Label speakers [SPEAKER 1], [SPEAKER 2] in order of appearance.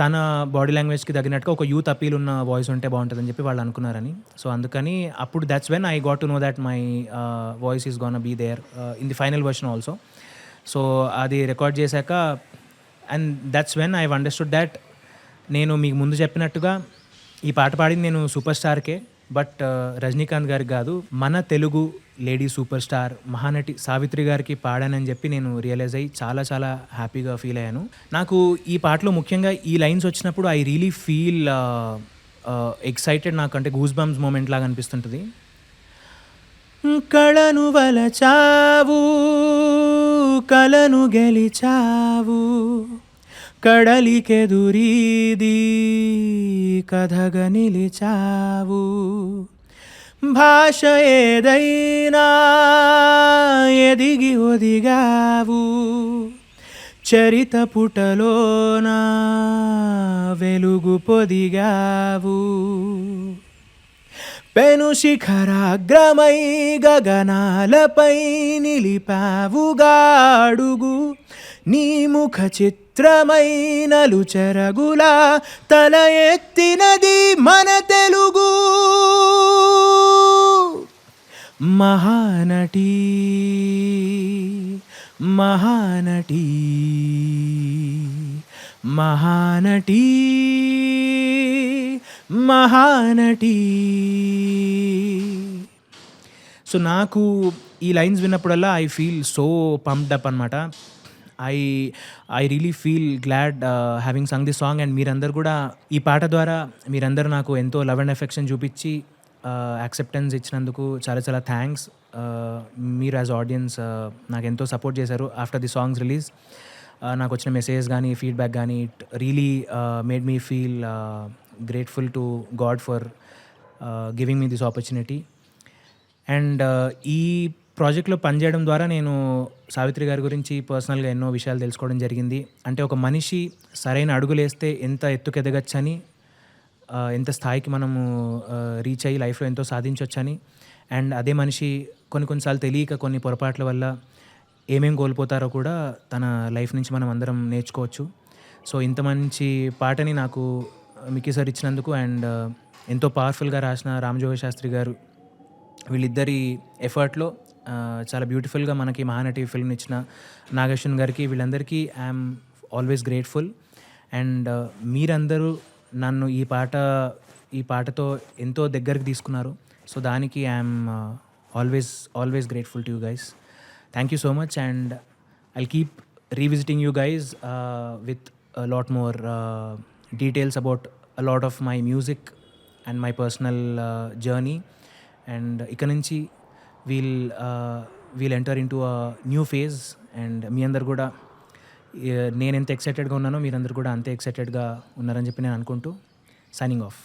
[SPEAKER 1] తన బాడీ లాంగ్వేజ్కి తగినట్టుగా ఒక యూత్ అపీల్ ఉన్న వాయిస్ ఉంటే బాగుంటుందని చెప్పి వాళ్ళు అనుకున్నారని. సో అందుకని అప్పుడు that's when I got to know that my voice is gonna be there in the final version also. So అది రికార్డ్ చేశాక and that's when I understood that నేను మీకు ముందు చెప్పినట్టుగా ఈ పాట పాడింది నేను సూపర్ స్టార్కే, బట్ రజనీకాంత్ గారికి కాదు, మన Telugu lady super star Mahanati Savitri గారికి పాడానని చెప్పి నేను రియలైజ్ అయ్యి చాలా చాలా హ్యాపీగా ఫీల్ అయ్యాను. నాకు ఈ పాటలో ముఖ్యంగా ఈ లైన్స్ వచ్చినప్పుడు ఐ రియలీ ఫీల్ ఎక్సైటెడ్, నాకు అంటే గూస్ బంప్స్ మూమెంట్ లాగా అనిపిస్తుంటుంది. కళను వలచావు కలను గెలిచావు కడలికెదురీది కథగా నిలిచావు, భాష ఏదైనా ఎదిగి ఒదిగావు, చరిత పుటలోన వెలుగు పొదిగావు, పెను శిఖరాగ్రమై గగనాలపై నిలిపావుగాడుగు, నీ ముఖ చిత్రమై నలుచెరగులా తల ఎత్తినది మన తెలుగు. మహానటి మహానటి మహానటి మహానటి. సో నాకు ఈ లైన్స్ విన్నప్పుడల్లా I feel so pumped up అనమాట. I really feel glad having sung this song. And మీరందరూ కూడా ఈ పాట ద్వారా మీరందరూ నాకు ఎంతో లవ్ అండ్ ఎఫెక్షన్ చూపించి యాక్సెప్టెన్స్ ఇచ్చినందుకు చాలా చాలా థ్యాంక్స్. మీరు యాజ్ ఆడియన్స్ నాకు ఎంతో సపోర్ట్ చేశారు ఆఫ్టర్ ది సాంగ్స్ రిలీజ్. నాకు వచ్చిన మెసేజ్ కానీ ఫీడ్బ్యాక్ కానీ it really made me feel grateful to God for giving me this opportunity. And ఈ ప్రాజెక్ట్లో పనిచేయడం ద్వారా నేను సావిత్రి గారి గురించి పర్సనల్గా ఎన్నో విషయాలు తెలుసుకోవడం జరిగింది. అంటే ఒక మనిషి సరైన అడుగులేస్తే ఎంత ఎత్తుకు ఎదగచ్చని, ఎంత స్థాయికి మనము రీచ్ అయ్యి లైఫ్లో ఎంతో సాధించవచ్చని, అండ్ అదే మనిషి కొన్నిసార్లు తెలియక కొన్ని పొరపాట్ల వల్ల ఏమేం కోల్పోతారో కూడా తన లైఫ్ నుంచి మనం అందరం నేర్చుకోవచ్చు. సో ఇంత మంచి పాటని నాకు మిక్కీ సార్ ఇచ్చినందుకు, అండ్ ఎంతో పవర్ఫుల్గా రాసిన రామజోగ శాస్త్రి గారు, వీళ్ళిద్దరి ఎఫర్ట్లో చాలా బ్యూటిఫుల్గా మనకి మహానటి ఫిల్మ్ ఇచ్చిన నాగేశ్వన్ గారికి, వీళ్ళందరికీ ఐఎమ్ ఆల్వేస్ గ్రేట్ఫుల్. అండ్ మీరందరూ నన్ను ఈ పాటతో ఎంతో దగ్గరికి తీసుకున్నారు. సో దానికి I'm always grateful to you guys. Thank you so much. And I'll keep revisiting you guys with a lot more details about a lot of my music and my personal journey. And ఇక్కడ నుంచి we'll enter into a new phase. And మీ అందరు కూడా నేను ఎంత ఎక్సైటెడ్గా ఉన్నానో మీరందరూ కూడా అంతే ఎక్సైటెడ్గా ఉన్నారని చెప్పి నేను అనుకుంటూ సైనింగ్ ఆఫ్.